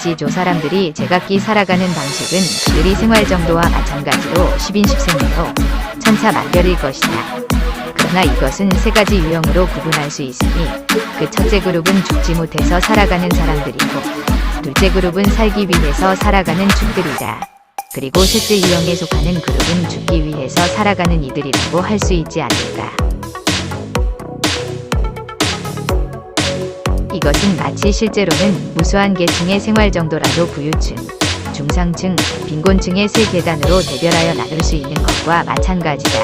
지조 사람들이 제각기 살아가는 방식은 그들이 생활 정도와 마찬가지로 10인 10생이요 천차만별일 것이다. 그러나 이것은 세 가지 유형으로 구분할 수 있으니 그 첫째 그룹은 죽지 못해서 살아가는 사람들이고 둘째 그룹은 살기 위해서 살아가는 죽들이다. 그리고 셋째 유형에 속하는 그룹은 죽기 위해서 살아가는 이들이라고 할 수 있지 않을까. 이것은 마치 실제로는 무수한 계층의 생활 정도라도 부유층, 중상층, 빈곤층의 세 계단으로 대별하여 나눌 수 있는 것과 마찬가지다.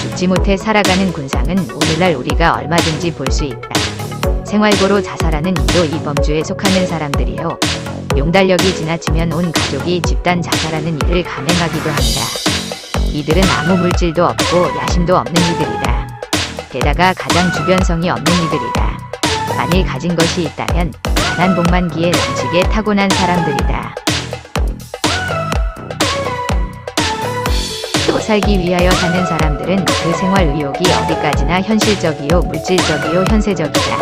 죽지 못해 살아가는 군상은 오늘날 우리가 얼마든지 볼 수 있다. 생활고로 자살하는 이도 이 범주에 속하는 사람들이요. 용달력이 지나치면 온 가족이 집단 자살하는 일을 감행하기도 한다. 이들은 아무 물질도 없고 야심도 없는 이들이다. 게다가 가장 주변성이 없는 이들이다. 만일 가진 것이 있다면 가난 복만기에 넘치게 타고난 사람들이다. 또 살기 위하여 사는 사람들은 그 생활 의욕이 어디까지나 현실적이요 물질적이요 현세적이다.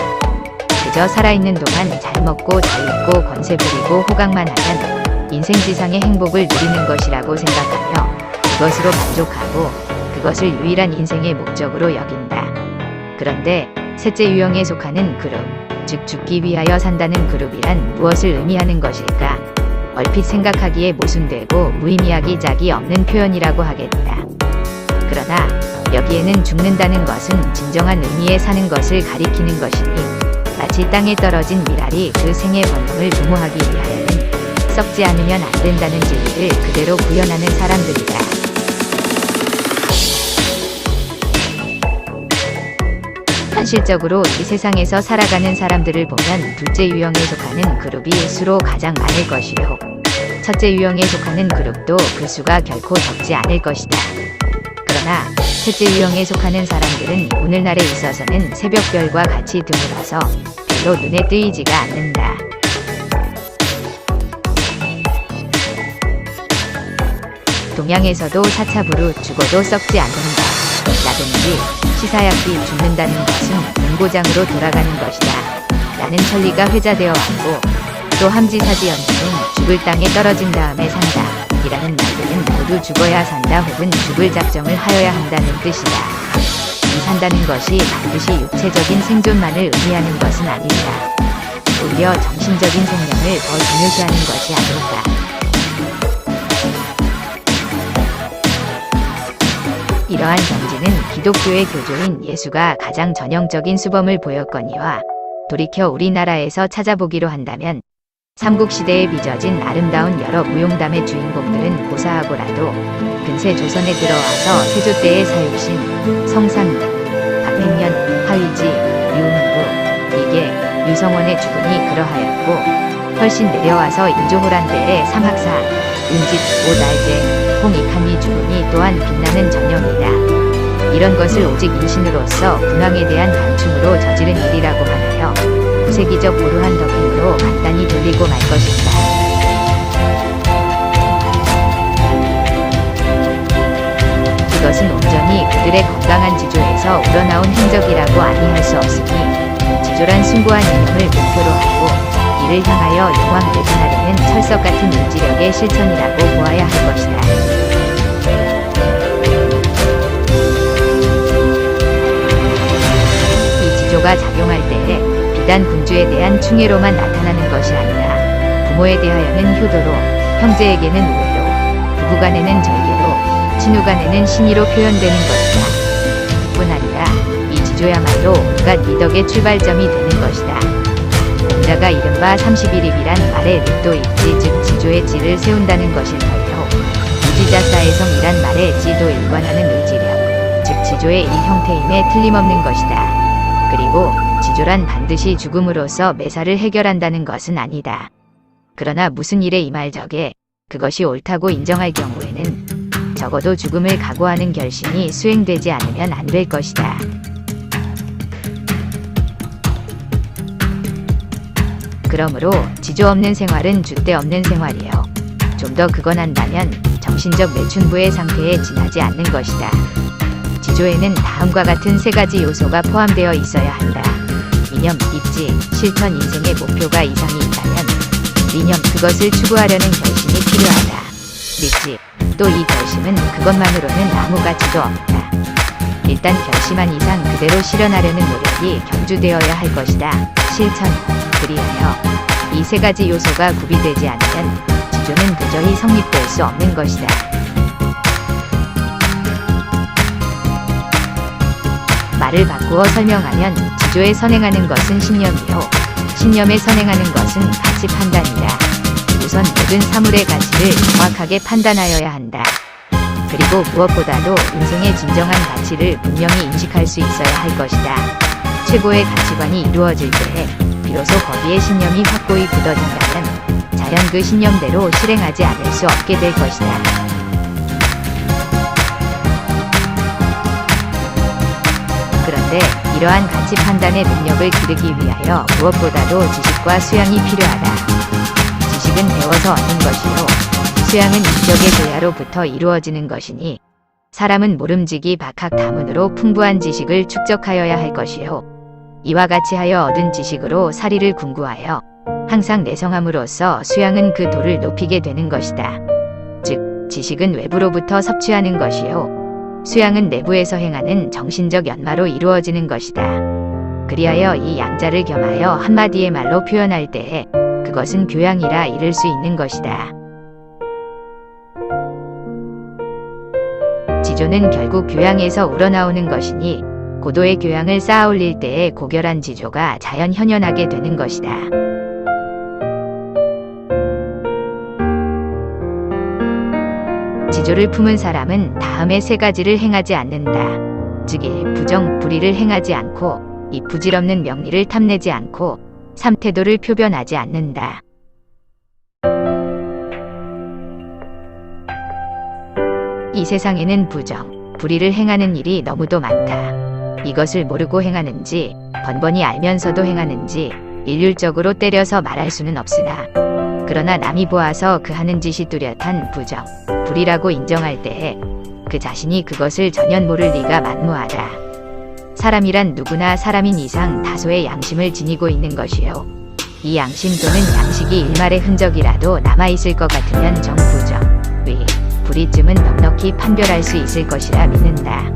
그저 살아있는 동안 잘 먹고 잘 입고 권세 부리고 호강만 하면 인생지상의 행복을 누리는 것이라고 생각하며 그것으로 만족하고 그것을 유일한 인생의 목적으로 여긴다. 그런데 셋째 유형에 속하는 그룹, 즉 죽기 위하여 산다는 그룹이란 무엇을 의미하는 것일까? 얼핏 생각하기에 모순되고 무의미하기 짝이 없는 표현이라고 하겠다. 그러나 여기에는 죽는다는 것은 진정한 의미의 사는 것을 가리키는 것이니 마치 땅에 떨어진 미랄이 그 생의 번영을 도모하기 위하여는 썩지 않으면 안 된다는 진리를 그대로 구현하는 사람들이다. 현실적으로 이 세상에서 살아가는 사람들을 보면 둘째 유형에 속하는 그룹이 수로 가장 많을 것이요. 첫째 유형에 속하는 그룹도 그 수가 결코 적지 않을 것이다. 그러나 셋째 유형에 속하는 사람들은 오늘날에 있어서는 새벽별과 같이 드물어서 별로 눈에 띄지가 않는다. 동양에서도 사차부루 죽어도 썩지 않는다. 라든지 시사약비 죽는다는 것은 문고장으로 돌아가는 것이다. 라는 천리가 회자되어 왔고 또 함지사지 연주는 죽을 땅에 떨어진 다음에 산다. 이라는 말들은 모두 죽어야 산다 혹은 죽을 작정을 하여야 한다는 뜻이다. 이 산다는 것이 반드시 육체적인 생존만을 의미하는 것은 아니다. 오히려 정신적인 생명을 더 중요시하는 것이 아닐까. 이러한 정지는 기독교의 교조인 예수가 가장 전형적인 수범을 보였거니와 돌이켜 우리나라에서 찾아보기로 한다면 삼국시대에 빚어진 아름다운 여러 무용담의 주인공들은 고사하고라도 근세 조선에 들어와서 세조 때의 사육신, 성상군, 박행년, 하의지, 유흥부, 이계, 유성원의 죽음이 그러하였고 훨씬 내려와서 인조호란 때의 삼학사, 윤집, 오날제, 홍익함이 죽음이 또한 빛나는 전형이다. 이런 것을 오직 인신으로서 근황에 대한 감충으로 저지른 일이라고 하나요. 구세기적 고루한 덕행으로 간단히 돌리고 말 것입니다. 그것은 온전히 그들의 건강한 지조에서 우러나온 행적이라고 아니할 수 없으니 지조란 숭고한 이념을 목표로 하고 이를 향하여 용왕대진하려는 철석 같은 의지력의 실천이라고 보아야 할 것이다. 이 지조가 작용할 때에 비단 군주에 대한 충애로만 나타나는 것이 아니라 부모에 대하여는 효도로, 형제에게는 우애로, 부부간에는 절개로, 친우간에는 신의로 표현되는 것이다. 뿐 아니라 이 지조야말로 온갖 미덕의 출발점이 되는 것이다. 공자가 이른바 31입이란 말의 립도 입지 즉 지조의 지를 세운다는 것일터요. 무지자사의성이란 말의 지도 일관하는 의지력, 즉 지조의 일 형태임에 틀림없는 것이다. 그리고 지조란 반드시 죽음으로써 매사를 해결한다는 것은 아니다. 그러나 무슨 일에 임할 적에 그것이 옳다고 인정할 경우에는 적어도 죽음을 각오하는 결심이 수행되지 않으면 안 될 것이다. 그러므로 지조 없는 생활은 줏대 없는 생활이요. 좀 더 극언한다면 정신적 매춘부의 상태에 지나지 않는 것이다. 지조에는 다음과 같은 세 가지 요소가 포함되어 있어야 한다. 이념, 입지, 실천. 인생의 목표가 이상이 있다면 이념, 그것을 추구하려는 결심이 필요하다. 믿지, 또 이 결심은 그것만으로는 아무 가치도 없다. 일단 결심한 이상 그대로 실현하려는 노력이 경주되어야 할 것이다. 실천, 그리하여 이 세 가지 요소가 구비되지 않으면 지조는 도저히 성립될 수 없는 것이다. 말을 바꾸어 설명하면 지조에 선행하는 것은 신념이요, 신념에 선행하는 것은 가치 판단이다. 우선 모든 사물의 가치를 정확하게 판단하여야 한다. 그리고 무엇보다도 인생의 진정한 가치를 분명히 인식할 수 있어야 할 것이다. 최고의 가치관이 이루어질 때에 비로소 거기에 신념이 확고히 굳어진다면 자연 그 신념대로 실행하지 않을 수 없게 될 것이다. 그런데 이러한 가치 판단의 능력을 기르기 위하여 무엇보다도 지식과 수양이 필요하다. 지식은 배워서 얻는 것이요, 수양은 인격의 교야로부터 이루어지는 것이니 사람은 모름지기 박학다문으로 풍부한 지식을 축적하여야 할 것이요, 이와 같이 하여 얻은 지식으로 사리를 궁구하여 항상 내성함으로써 수양은 그 도를 높이게 되는 것이다. 즉, 지식은 외부로부터 섭취하는 것이요, 수양은 내부에서 행하는 정신적 연마로 이루어지는 것이다. 그리하여 이 양자를 겸하여 한마디의 말로 표현할 때에 그것은 교양이라 이를 수 있는 것이다. 지조는 결국 교양에서 우러나오는 것이니 고도의 교양을 쌓아 올릴 때에 고결한 지조가 자연 현현하게 되는 것이다. 지조를 품은 사람은 다음의 세 가지를 행하지 않는다. 즉 1. 부정, 불의를 행하지 않고 2. 부질없는 명리를 탐내지 않고 3. 태도를 표변하지 않는다. 이 세상에는 부정, 불의를 행하는 일이 너무도 많다. 이것을 모르고 행하는지 번번이 알면서도 행하는지 일률적으로 때려서 말할 수는 없으나 그러나 남이 보아서 그 하는 짓이 뚜렷한 부정, 불의라고 인정할 때에 그 자신이 그것을 전혀 모를 리가 만무하다. 사람이란 누구나 사람인 이상 다소의 양심을 지니고 있는 것이요, 이 양심 또는 양식이 일말의 흔적이라도 남아있을 것 같으면 정부정, 의, 불의쯤은 넉넉히 판별할 수 있을 것이라 믿는다.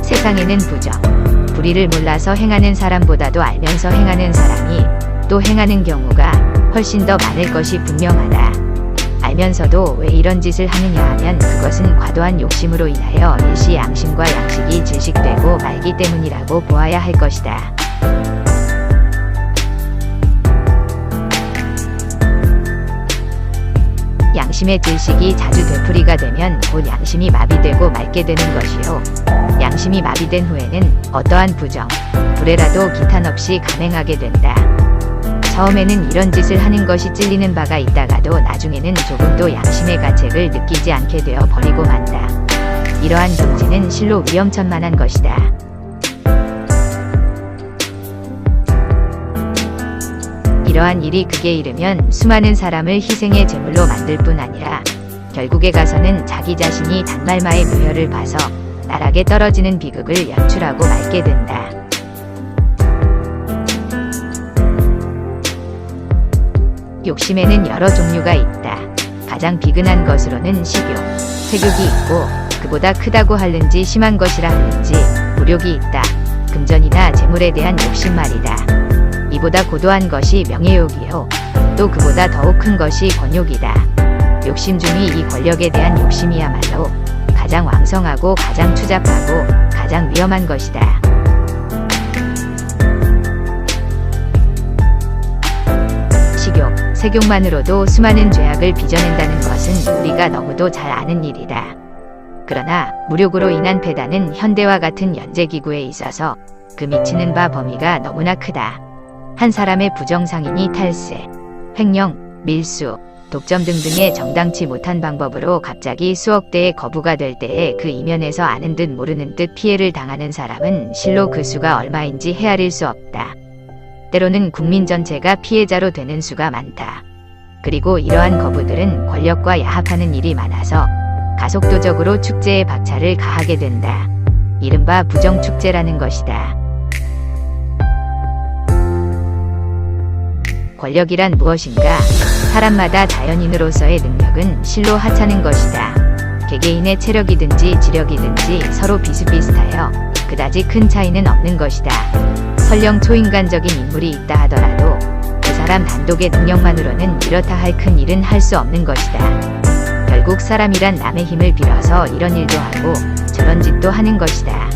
세상에는 부정, 불의를 몰라서 행하는 사람보다도 알면서 행하는 사람이 또 행하는 경우가 훨씬 더 많을 것이 분명하다. 알면서도 왜 이런 짓을 하느냐 하면 그것은 과도한 욕심으로 인하여 일시 양심과 양식이 질식되고 말기 때문이라고 보아야 할 것이다. 양심의 질식이 자주 되풀이가 되면 곧 양심이 마비되고 맑게 되는 것이요, 양심이 마비된 후에는 어떠한 부정, 불의라도 기탄 없이 감행하게 된다. 처음에는 이런 짓을 하는 것이 찔리는 바가 있다가도 나중에는 조금도 양심의 가책을 느끼지 않게 되어 버리고 만다. 이러한 경지는 실로 위험천만한 것이다. 이러한 일이 극에 이르면 수많은 사람을 희생의 제물로 만들 뿐 아니라 결국에 가서는 자기 자신이 단말마의 묘혈을 봐서 나락에 떨어지는 비극을 연출하고 말게 된다. 욕심에는 여러 종류가 있다. 가장 비근한 것으로는 식욕, 색욕이 있고 그보다 크다고 하는지 심한 것이라 하는지 무욕이 있다. 금전이나 재물에 대한 욕심 말이다. 이보다 고도한 것이 명예욕이요, 또 그보다 더욱 큰 것이 권욕이다. 욕심 중의 이 권력에 대한 욕심이야말로 가장 왕성하고 가장 추잡하고 가장 위험한 것이다. 식욕, 색욕만으로도 수많은 죄악을 빚어낸다는 것은 우리가 너무도 잘 아는 일이다. 그러나 무욕으로 인한 배단은 현대와 같은 연재기구에 있어서 그 미치는 바 범위가 너무나 크다. 한 사람의 부정상인이 탈세, 횡령, 밀수, 독점 등등의 정당치 못한 방법으로 갑자기 수억 대의 거부가 될 때에 그 이면에서 아는 듯 모르는 듯 피해를 당하는 사람은 실로 그 수가 얼마인지 헤아릴 수 없다. 때로는 국민 전체가 피해자로 되는 수가 많다. 그리고 이러한 거부들은 권력과 야합하는 일이 많아서 가속도적으로 축제의 박차를 가하게 된다. 이른바 부정축제라는 것이다. 권력이란 무엇인가? 사람마다 자연인으로서의 능력은 실로 하찮은 것이다. 개개인의 체력이든지 지력이든지 서로 비슷비슷하여 그다지 큰 차이는 없는 것이다. 설령 초인간적인 인물이 있다 하더라도 그 사람 단독의 능력만으로는 이렇다 할 큰 일은 할 수 없는 것이다. 결국 사람이란 남의 힘을 빌어서 이런 일도 하고 저런 짓도 하는 것이다.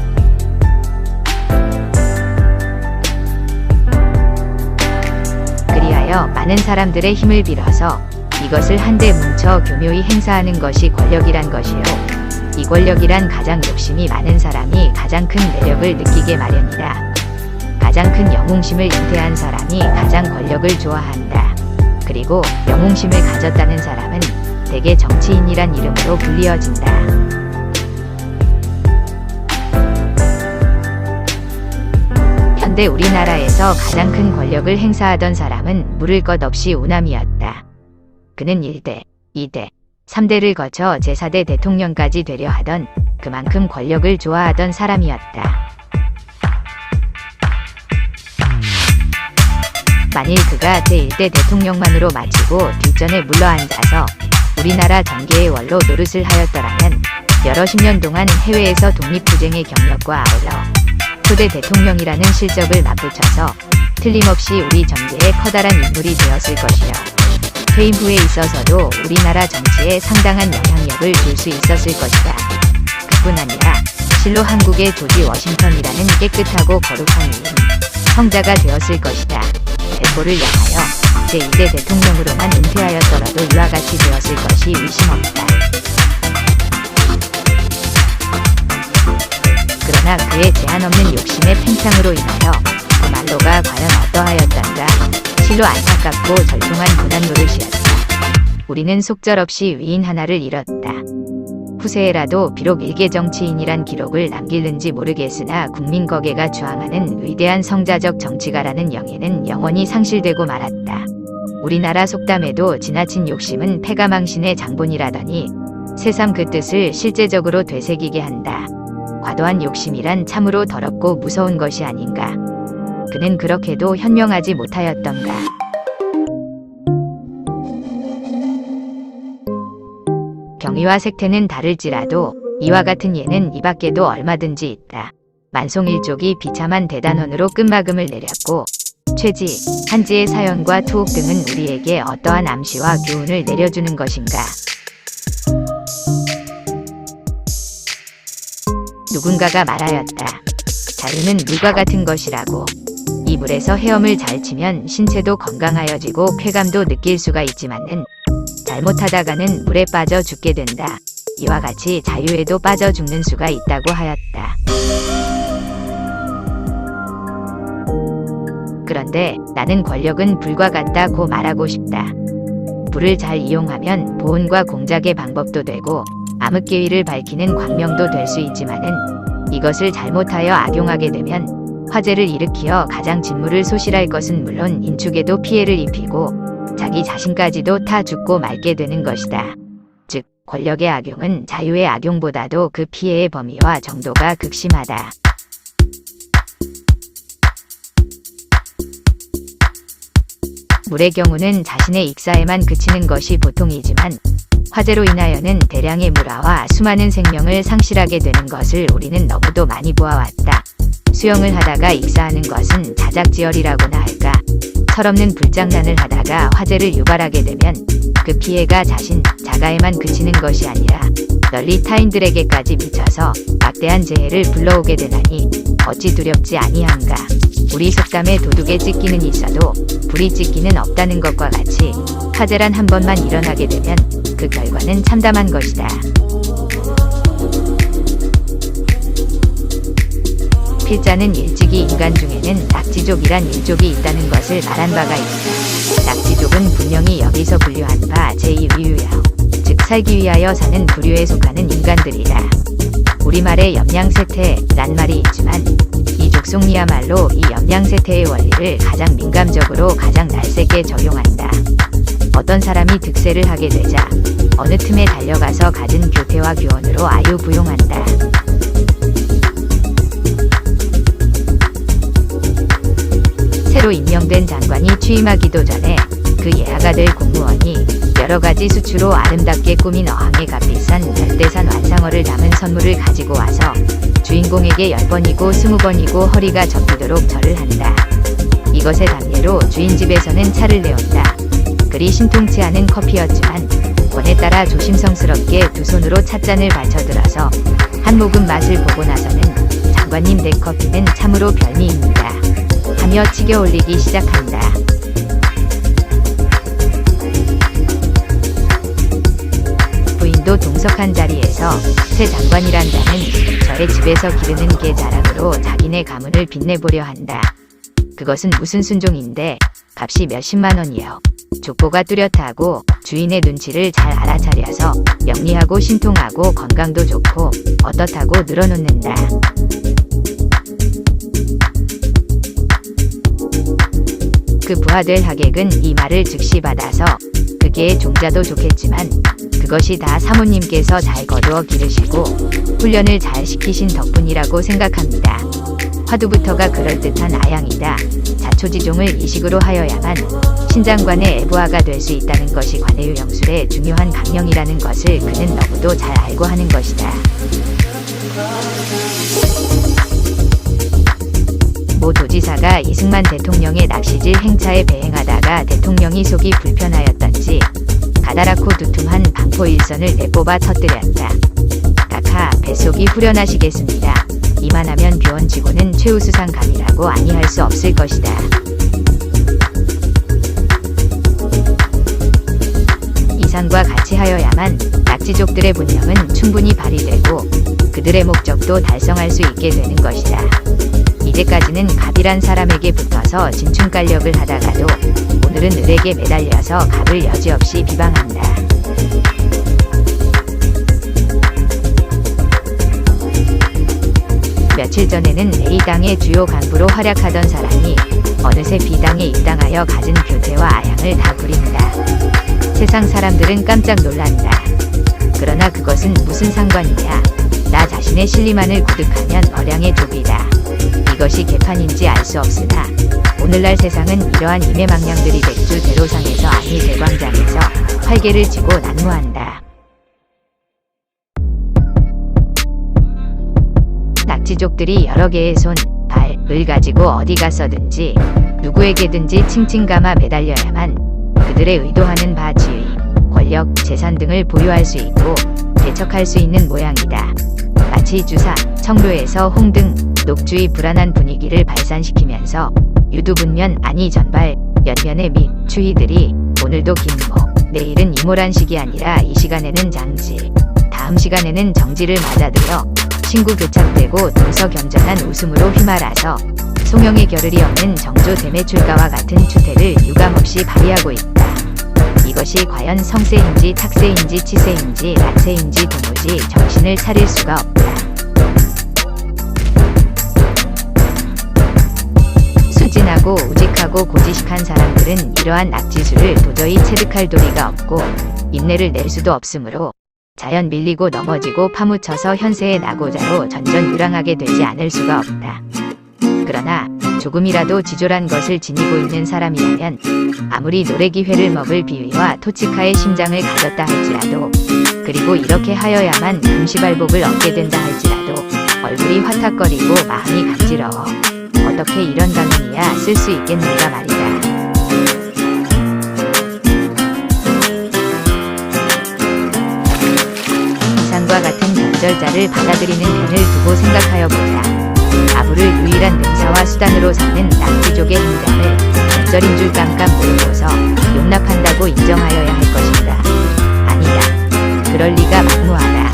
그리하여 많은 사람들의 힘을 빌어서 이것을 한데 뭉쳐 교묘히 행사하는 것이 권력이란 것이요. 이 권력이란 가장 욕심이 많은 사람이 가장 큰 매력을 느끼게 마련이다. 가장 큰 영웅심을 잉태한 사람이 가장 권력을 좋아한다. 그리고 영웅심을 가졌다는 사람은 대개 정치인이란 이름으로 불리어진다. 현대 우리나라에서 가장 큰 권력을 행사하던 사람은 물을 것 없이 우남이었다. 그는 1대, 2대, 3대를 거쳐 제4대 대통령까지 되려 하던 그만큼 권력을 좋아하던 사람이었다. 만일 그가 제1대 대통령만으로 마치고 뒷전에 물러앉아서 우리나라 전개의 원로 노릇을 하였더라면 여러 10년 동안 해외에서 독립투쟁의 경력과 아울러 초대 대통령이라는 실적을 맞붙여서 틀림없이 우리 정계의 커다란 인물이 되었을 것이요. 퇴임 후에 있어서도 우리나라 정치에 상당한 영향력을 줄 수 있었을 것이다. 그뿐 아니라 실로 한국의 조지 워싱턴이라는 깨끗하고 거룩한 이인, 성자가 되었을 것이다. 대포를 향하여 제2대 대통령으로만 은퇴하였더라도 이와 같이 되었을 것이 의심 없다. 그러나 그의 제한 없는 욕심의 팽창으로 인하여 그 말로가 과연 어떠하였던가. 실로 안타깝고 절통한 고난 노릇이었다. 우리는 속절없이 위인 하나를 잃었다. 후세에라도 비록 일개 정치인이란 기록을 남길는지 모르겠으나 국민거계가 주항하는 위대한 성자적 정치가라는 영예는 영원히 상실되고 말았다. 우리나라 속담에도 지나친 욕심은 패가망신의 장본이라더니 새삼 그 뜻을 실제적으로 되새기게 한다. 과도한 욕심이란 참으로 더럽고 무서운 것이 아닌가. 그는 그렇게도 현명하지 못하였던가. 경위와 색태는 다를지라도 이와 같은 예는 이 밖에도 얼마든지 있다. 만송일족이 비참한 대단원으로 끝마금을 내렸고 최지, 한지의 사연과 투옥 등은 우리에게 어떠한 암시와 교훈을 내려주는 것인가. 누군가가 말하였다. 자유는 물과 같은 것이라고. 이 물에서 헤엄을 잘 치면 신체도 건강하여지고 쾌감도 느낄 수가 있지만은 잘못하다가는 물에 빠져 죽게 된다. 이와 같이 자유에도 빠져 죽는 수가 있다고 하였다. 그런데 나는 권력은 불과 같다고 말하고 싶다. 불을 잘 이용하면 보온과 공작의 방법도 되고 암흑계위를 밝히는 광명도 될 수 있지만은 이것을 잘못하여 악용하게 되면 화재를 일으키어 가장 진물을 소실할 것은 물론 인축에도 피해를 입히고 자기 자신까지도 타 죽고 말게 되는 것이다. 즉, 권력의 악용은 자유의 악용보다도 그 피해의 범위와 정도가 극심하다. 물의 경우는 자신의 익사에만 그치는 것이 보통이지만 화재로 인하여는 대량의 물화와 수많은 생명을 상실하게 되는 것을 우리는 너무도 많이 보아왔다. 수영을 하다가 익사하는 것은 자작지혈이라고나 할까. 철없는 불장난을 하다가 화재를 유발하게 되면 그 피해가 자가에만 그치는 것이 아니라 널리 타인들에게까지 미쳐서 막대한 재해를 불러오게 되나니 어찌 두렵지 아니한가. 우리 속담에 도둑에 찢기는 있어도 불이 찢기는 없다는 것과 같이 화재란 한 번만 일어나게 되면 그 결과는 참담한 것이다. 필자는 일찍이 인간 중에는 낙지족이란 일족이 있다는 것을 말한 바가 있다. 낙지족은 분명히 여기서 분류한 바 제2위유야, 즉 살기 위하여 사는 부류에 속하는 인간들이다. 우리말에 염량세태란 말이 있지만 이 덕송리야말로 이 염량세태의 원리를 가장 민감적으로 가장 날쌔게 적용한다. 어떤 사람이 득세를 하게 되자 어느 틈에 달려가서 갖은 교태와 규원으로 아유부용한다. 새로 임명된 장관이 취임하기도 전에 그 예하가 될 공무원이 여러가지 수추로 아름답게 꾸민 어항에 값비싼 열대산 완상어를 담은 선물을 가지고 와서 주인공에게 10번이고 20번이고 허리가 접히도록 절을 한다. 이것의 답례로 주인 집에서는 차를 내온다. 그리 신통치 않은 커피였지만 권에 따라 조심성스럽게 두 손으로 찻잔을 받쳐들어서 한 모금 맛을 보고 나서는 장관님 댁 커피는 참으로 별미입니다 하며 치겨 올리기 시작한다. 부인도 동석한 자리에서 새 장관이란다는 저의 집에서 기르는 개 자랑으로 자기네 가문을 빛내보려 한다. 그것은 무슨 순종인데 값이 몇십만 원이요. 족보가 뚜렷하고 주인의 눈치를 잘 알아차려서 영리하고 신통하고 건강도 좋고 어떻다고 늘어놓는다. 그 부하될 하객은 이 말을 즉시 받아서 그 개의 종자도 좋겠지만 그것이 다 사모님께서 잘 거두어 기르시고 훈련을 잘 시키신 덕분이라고 생각합니다. 화두부터가 그럴듯한 아양이다. 자초지종을 이식으로 하여야만 신장관의 애부하가 될 수 있다는 것이 관해유 영술의 중요한 강령이라는 것을 그는 너무도 잘 알고 하는 것이다. 모 도지사가 이승만 대통령의 낚시질 행차에 배행하다가 대통령이 속이 불편하였던지 가다랗고 두툼한 방포일선을 내뽑아 터뜨렸다. 각하 뱃속이 후련하시겠습니다. 이만하면 비원치고는 최우수상 감이라고 아니할 수 없을 것이다. 이상과 같이 하여야만 낙지족들의 본령은 충분히 발휘되고 그들의 목적도 달성할 수 있게 되는 것이다. 이제까지는 갑이란 사람에게 붙어서 진충깔력을 하다가도 오늘은 을에게 매달려서 갑을 여지없이 비방한다. 며칠 전에는 A당의 주요 간부로 활약하던 사람이 어느새 B당에 입당하여 갖은 교태와 아양을 다 부린다. 세상 사람들은 깜짝 놀란다. 그러나 그것은 무슨 상관이냐. 나 자신의 신리만을 구득하면 어량의 족이다. 이것이 개판인지 알 수 없으나 오늘날 세상은 이러한 임해망령들이 백주 대로상에서 아니 대광장에서 활개를 쥐고 난무한다. 낙지족들이 여러 개의 손, 발, 을 가지고 어디 가서든지 누구에게든지 칭칭감아 매달려야만 그들의 의도하는 바 지위, 권력, 재산 등을 보유할 수 있고 대척할 수 있는 모양이다. 마치 주사, 청로에서 홍등, 녹주의 불안한 분위기를 발산시키면서 유두분면 아니 전발, 연면의 미, 추위들이 오늘도 김모, 내일은 이모란식이 아니라 이 시간에는 장지, 다음 시간에는 정지를 맞아들여 친구 교착되고 동서겸전한 웃음으로 휘말아서 송영의 겨를이 없는 정조 대매출가와 같은 추태를 유감없이 발휘하고 있다. 이것이 과연 성세인지 탁세인지 치세인지 란세인지 도무지 정신을 차릴 수가 없다. 순진하고 우직하고 고지식한 사람들은 이러한 낙지수를 도저히 체득할 도리가 없고 인내를 낼 수도 없으므로 자연 밀리고 넘어지고 파묻혀서 현세의 낙오자로 전전유랑하게 되지 않을 수가 없다. 그러나 조금이라도 지졸한 것을 지니고 있는 사람이라면 아무리 노래기회를 먹을 비위와 토치카의 심장을 가졌다 할지라도 그리고 이렇게 하여야만 금시발복을 얻게 된다 할지라도 얼굴이 화탁거리고 마음이 간지러워 어떻게 이런 강연이야 쓸 수 있겠는가 말이다. 이상과 같은 변절자를 받아들이는 편을 두고 생각하여 보자. 아부를 유일한 능사와 수단으로 삼는 낙지족의 행장을 변절인 줄 깜깜 모르고서 용납한다고 인정하여야 할 것인가? 아니다. 그럴 리가 만무하다.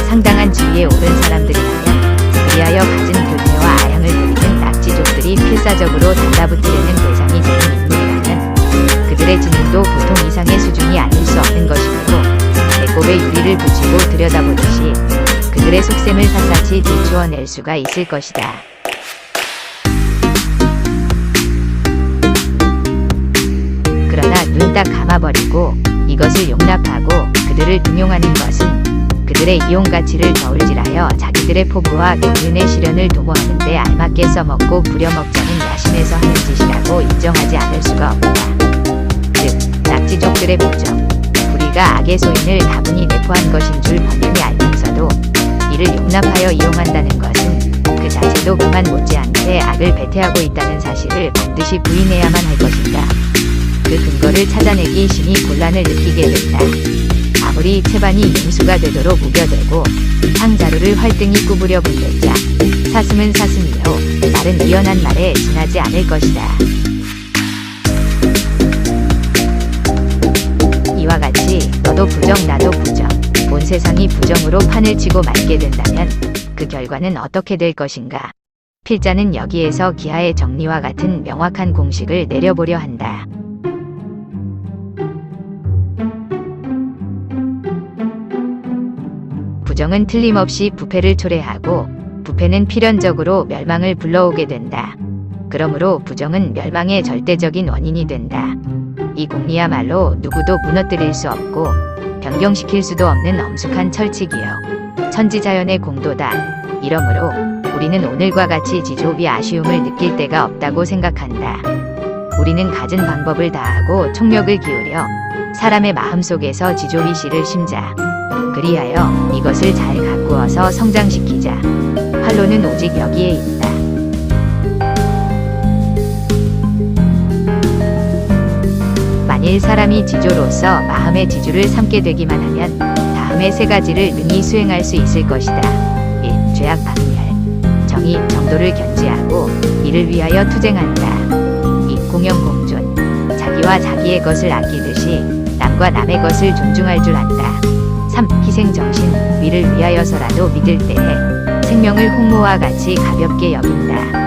상당한 지위에 오른 사람들이라면 그리하여 갖은 교태와 아양을 부리는 낙지족들이 필사적으로 달라붙으려는 대상이 되는 인물이라면 그들의 지능도 보통 이상의 수준이 아닐 수 없는 것이므로 배꼽에 유리를 붙이고 들여다보듯이 그들의 속셈을 샅샅이 들추어낼 수가 있을 것이다. 홀딱 감아버리고 이것을 용납하고 그들을 등용하는 것은 그들의 이용 가치를 저울질하여 자기들의 포부와 경륜의 시련을 도모하는 데 알맞게 써먹고 부려먹자는 야심에서 하는 짓이라고 인정하지 않을 수가 없다. 즉 낙지족들의 부정, 불의가 악의 소인을 다분히 내포한 것인 줄 번연히 알면서도 이를 용납하여 이용한다는 것은 그 자체도 그만 못지않게 악을 배태하고 있다는 사실을 반드시 부인해야만 할 것이다. 그 근거를 찾아내기 심히 곤란을 느끼게 된다. 아무리 채반이 융수가 되도록 우겨대고 상자루를 활등히 구부려 분들자 사슴은 사슴이요 말은 이연한 말에 지나지 않을 것이다. 이와 같이 너도 부정 나도 부정, 온 세상이 부정으로 판을 치고 말게 된다면 그 결과는 어떻게 될 것인가? 필자는 여기에서 기하의 정리와 같은 명확한 공식을 내려보려 한다. 부정은 틀림없이 부패를 초래하고 부패는 필연적으로 멸망을 불러오게 된다. 그러므로 부정은 멸망의 절대적인 원인이 된다. 이 공리야말로 누구도 무너뜨릴 수 없고 변경시킬 수도 없는 엄숙한 철칙이요 천지자연의 공도다. 이러므로 우리는 오늘과 같이 지조비 아쉬움을 느낄 때가 없다고 생각한다. 우리는 갖은 방법을 다하고 총력을 기울여 사람의 마음속에서 지조비 씨를 심자. 그리하여 이것을 잘 가꾸어서 성장시키자. 활로는 오직 여기에 있다. 만일 사람이 지조로서 마음의 지주를 삼게 되기만 하면 다음의 세 가지를 능히 수행할 수 있을 것이다. 1. 죄악 박멸. 정의, 정도를 견지하고 이를 위하여 투쟁한다. 2. 공영 공존. 자기와 자기의 것을 아끼듯이 남과 남의 것을 존중할 줄 안다. 3. 희생정신. 위를 위하여서라도 믿을 때에 생명을 홍모와 같이 가볍게 여긴다.